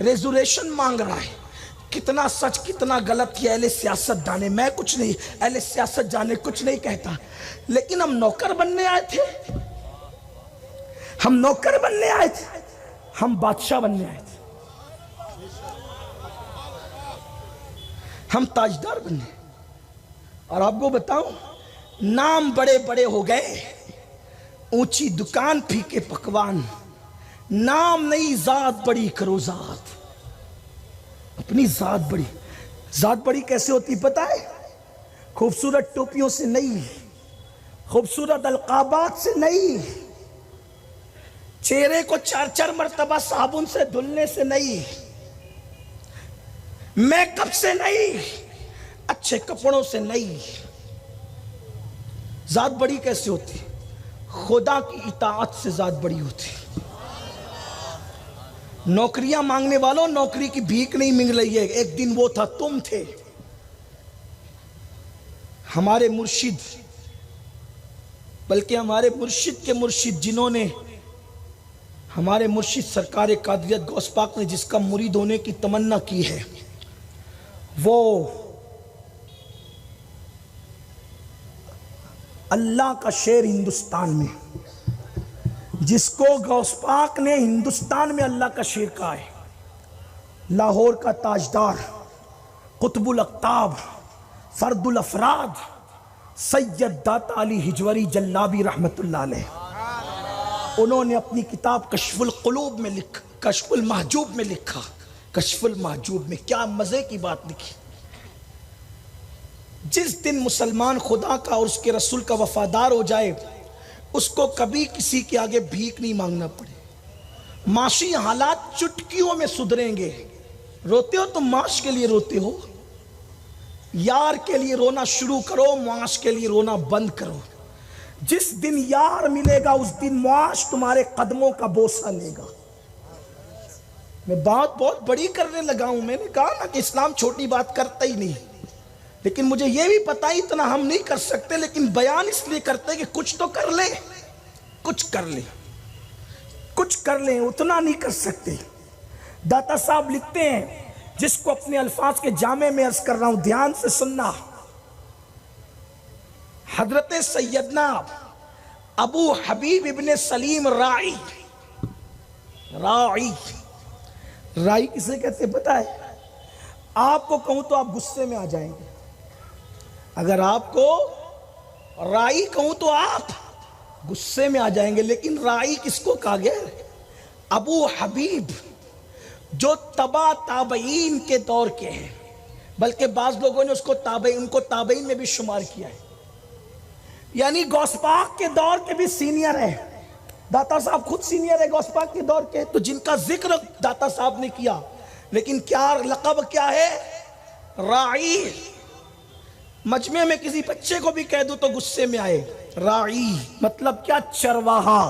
ریزوریشن مانگ رہا ہے. کتنا سچ کتنا غلط یہ اہل سیاست جانے, میں کچھ نہیں, اہل سیاست جانے کچھ نہیں کہتا, لیکن ہم نوکر بننے آئے تھے, ہم نوکر بننے آئے تھے, ہم بادشاہ بننے آئے تھے, ہم تاجدار بننے. اور آپ کو بتاؤں, نام بڑے بڑے ہو گئے, اونچی دکان پھیکے پکوان, نام نہیں ذات بڑی کرو ذات, اپنی ذات بڑی. ذات بڑی کیسے ہوتی پتہ ہے؟ خوبصورت ٹوپیوں سے نہیں, خوبصورت القابات سے نہیں, چہرے کو 4 مرتبہ صابن سے دھلنے سے نہیں, میک اپ سے نہیں, اچھے کپڑوں سے نہیں. ذات بڑی کیسے ہوتی؟ خدا کی اطاعت سے ذات بڑی ہوتی. نوکریاں مانگنے والوں, نوکری کی بھیک نہیں مل رہی ہے, ایک دن وہ تھا تم تھے. ہمارے مرشد, بلکہ ہمارے مرشد کے مرشد, جنہوں نے ہمارے مرشد سرکار قادریت غوث پاک نے جس کا مرید ہونے کی تمنا کی ہے, وہ اللہ کا شیر ہندوستان میں, جس کو غوث پاک نے ہندوستان میں اللہ کا شیر کہا ہے, لاہور کا تاجدار, قطب الاقطاب, فرد الافراد, سید داتا علی ہجوری جلابی رحمت اللہ علیہ, انہوں نے اپنی کتاب کشف القلوب میں لکھا, کشف المحجوب میں لکھا, کشف المحجوب میں کیا مزے کی بات لکھی. جس دن مسلمان خدا کا اور اس کے رسول کا وفادار ہو جائے, اس کو کبھی کسی کے آگے بھیک نہیں مانگنا پڑے. معاشی حالات چٹکیوں میں سدھریں گے. روتے ہو تم معاش کے لیے روتے ہو, یار کے لیے رونا شروع کرو, معاش کے لیے رونا بند کرو. جس دن یار ملے گا اس دن معاش تمہارے قدموں کا بوسہ لے گا. میں بات بہت بڑی کرنے لگا ہوں, میں نے کہا نا کہ اسلام چھوٹی بات کرتا ہی نہیں, لیکن مجھے یہ بھی پتا ہی اتنا ہم نہیں کر سکتے, لیکن بیان اس لیے کرتے کہ کچھ تو کر لیں, کچھ کر لیں, کچھ کر لیں, اتنا نہیں کر سکتے. داتا صاحب لکھتے ہیں, جس کو اپنے الفاظ کے جامع میں عرض کر رہا ہوں, دھیان سے سننا. حضرت سیدنا ابو حبیب ابن سلیم رائی, رائی رائی کسے کہتے ہیں پتہ ہے؟ آپ کو کہوں تو آپ غصے میں آ جائیں گے. اگر آپ کو رائی کہوں تو آپ غصے میں آ جائیں گے, لیکن رائی کس کو کہا گیا؟ ابو حبیب, جو تبا تابعین کے دور کے ہیں, بلکہ بعض لوگوں نے ان کو تابعین میں بھی شمار کیا ہے, یعنی غوث پاک کے دور کے بھی سینئر ہیں. داتا صاحب خود سینئر ہے غوث پاک کے دور کے, تو جن کا ذکر داتا صاحب نے کیا, لیکن کیا لقب کیا ہے؟ راعی. مجمع میں کسی بچے کو بھی کہہ دوں تو غصے میں آئے. راعی مطلب کیا؟ چرواہا.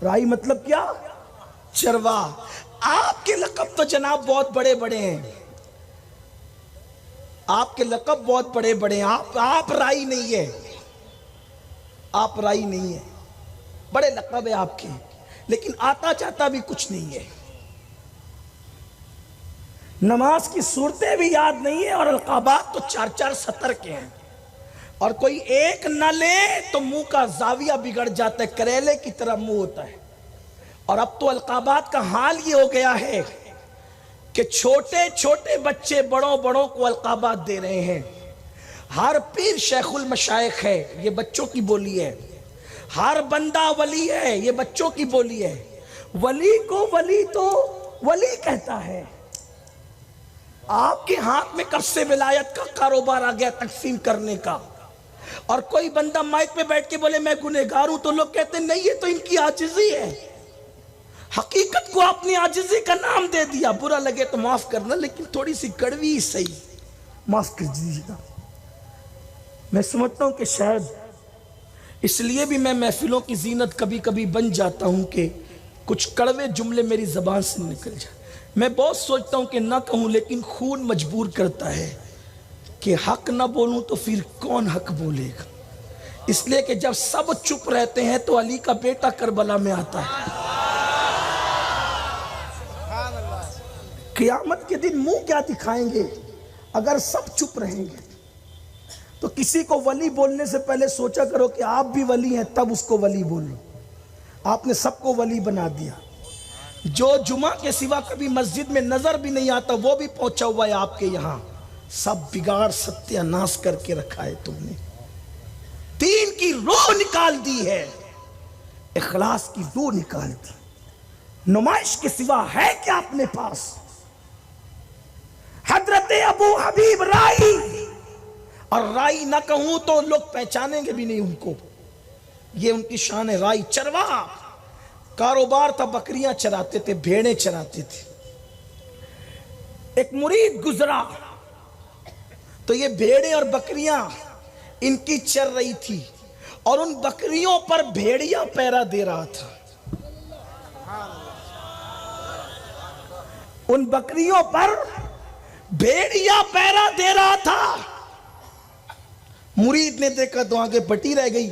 راعی مطلب کیا؟ چرواہا. آپ کے لقب تو جناب بہت بڑے بڑے ہیں, آپ کے لقب بہت بڑے بڑے ہیں, آپ رائی نہیں ہے, آپ رائی نہیں ہے. بڑے لقب ہے آپ کے, لیکن آتا چاہتا بھی کچھ نہیں ہے. نماز کی صورتیں بھی یاد نہیں ہے, اور القابات تو 4 سطر کے ہیں, اور کوئی ایک نہ لے تو منہ کا زاویہ بگڑ جاتا ہے, کریلے کی طرح منہ ہوتا ہے. اور اب تو القابات کا حال یہ ہو گیا ہے کہ چھوٹے چھوٹے بچے بڑوں بڑوں کو القابات دے رہے ہیں. ہر پیر شیخ المشائخ ہے, یہ بچوں کی بولی ہے. ہر بندہ ولی ہے, یہ بچوں کی بولی ہے. ولی کو ولی تو ولی کہتا ہے. آپ کے ہاتھ میں کب سے ولایت کا کاروبار آ گیا تقسیم کرنے کا, اور کوئی بندہ مائک پہ بیٹھ کے بولے میں گنہگار ہوں, تو لوگ کہتے ہیں نہیں یہ تو ان کی عاجزی ہے. حقیقت کو آپ نے عاجزی کا نام دے دیا. برا لگے تو معاف کرنا, لیکن تھوڑی سی کڑوی صحیح, معاف کر دیجیے گا. میں سمجھتا ہوں کہ شاید اس لیے بھی میں محفلوں کی زینت کبھی کبھی بن جاتا ہوں کہ کچھ کڑوے جملے میری زبان سے نکل جائیں. میں بہت سوچتا ہوں کہ نہ کہوں, لیکن خون مجبور کرتا ہے کہ حق نہ بولوں تو پھر کون حق بولے گا. اس لیے کہ جب سب چپ رہتے ہیں تو علی کا بیٹا کربلا میں آتا ہے. قیامت کے دن منہ کیا دکھائیں گے اگر سب چپ رہیں گے؟ تو کسی کو ولی بولنے سے پہلے سوچا کرو کہ آپ بھی ولی ہیں، تب اس کو ولی بولو۔ آپ نے سب کو ولی بنا دیا۔ جو جمعہ کے سوا کبھی مسجد میں نظر بھی نہیں آتا وہ بھی پہنچا ہوا ہے آپ کے یہاں۔ سب بگاڑ ستیہ ناش کر کے رکھا ہے تم نے۔ دین کی روح نکال دی ہے، اخلاص کی روح نکال دی۔ نمائش کے سوا ہے کیا اپنے پاس؟ حضرت ابو حبیب رائی، اور رائی نہ کہوں تو لوگ پہچانیں گے بھی نہیں ان کو، یہ ان کی شان ہے۔ رائی چرواہ، کاروبار تھا، بکریاں چراتے تھے، بھیڑیں چراتے تھے۔ ایک مرید گزرا تو یہ بھیڑیں اور بکریاں ان کی چر رہی تھی، اور ان بکریوں پر بھیڑیا پیرا دے رہا تھا۔ ان بکریوں پر بھیڑیا پیرا دے رہا تھا۔ مرید نے دیکھا تو آگے بٹی رہ گئی۔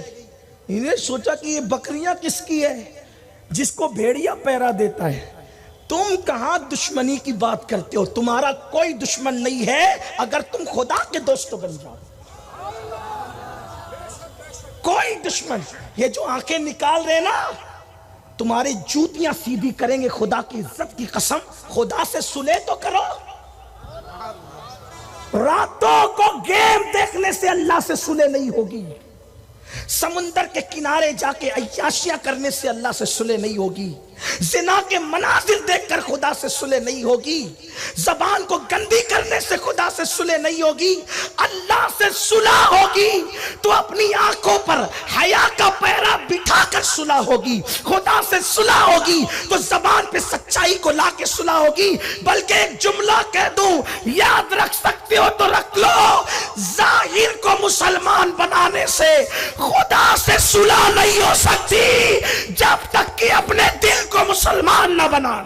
انہیں سوچا کہ یہ بکریاں کس کی ہے جس کو بھیڑیا پیرا دیتا ہے؟ تم کہاں دشمنی کی بات کرتے ہو؟ تمہارا کوئی دشمن نہیں ہے اگر تم خدا کے دوست بن جاؤ۔ کوئی دشمن، یہ جو آنکھیں نکال رہے نا، تمہاری جوتیاں سیدھی کریں گے خدا کی عزت کی قسم۔ خدا سے صلح تو کرو۔ راتوں کو گیم دیکھنے سے اللہ سے صلح نہیں ہوگی، سمندر کے کنارے جا کے عیاشیاں کرنے سے اللہ سے صلح نہیں ہوگی، زنا کے مناظر دیکھ کر خدا سے صلح نہیں ہوگی، زبان کو گندی کرنے سے خدا سے صلح نہیں ہوگی۔ اللہ سے صلح ہوگی تو اپنی آنکھوں پر حیا کا پیرا بٹھا کر صلح ہوگی۔ خدا سے صلح ہوگی تو زبان پہ سچائی کو لا کے صلح ہوگی۔ بلکہ ایک جملہ کہہ دوں، یاد رکھ سکتے ہو تو رکھ لو، ظاہر کو مسلمان بنانے سے خدا سے صلح نہیں ہو سکتی جب تک کہ اپنے دل کو مسلمان نہ بنا۔